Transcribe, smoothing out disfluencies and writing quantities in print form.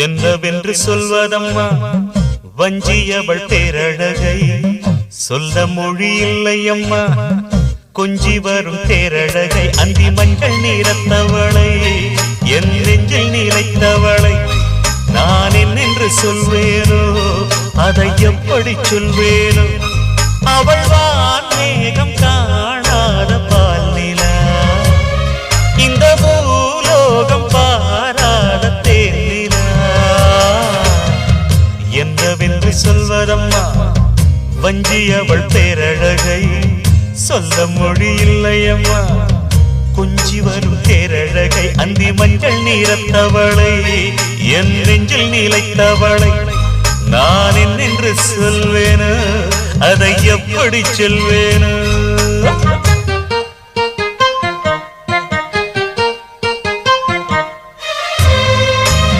என்னவென்று சொல்வதம்மா வஞ்சியவள் பேரழகை சொல்ல மொழி இல்லை அம்மா கொஞ்சி வரும் தேரழகை அந்தி மஞ்சள் நீரத்தவளை என் நெஞ்சில் நிலைத்தவளை நான் என்னென்று சொல்வேனோ அதை எப்படி சொல்வேனோ அவள் வான் மேகம் காணாத பால் நிலா இந்த பூலோகம் பாராத தேனிலா என்னவென்று சொல்வதம்மா வஞ்சியவள் பேரழகை சொல்ல மொழி இல்லையம்மா கொஞ்சி வரும் தேரழகை அந்தி மஞ்சள் நீரத்தவளை என் நெஞ்சில் நிலைத்தவளை நான் என்னென்று சொல்வேனோ அதை எப்படி சொல்வேனோ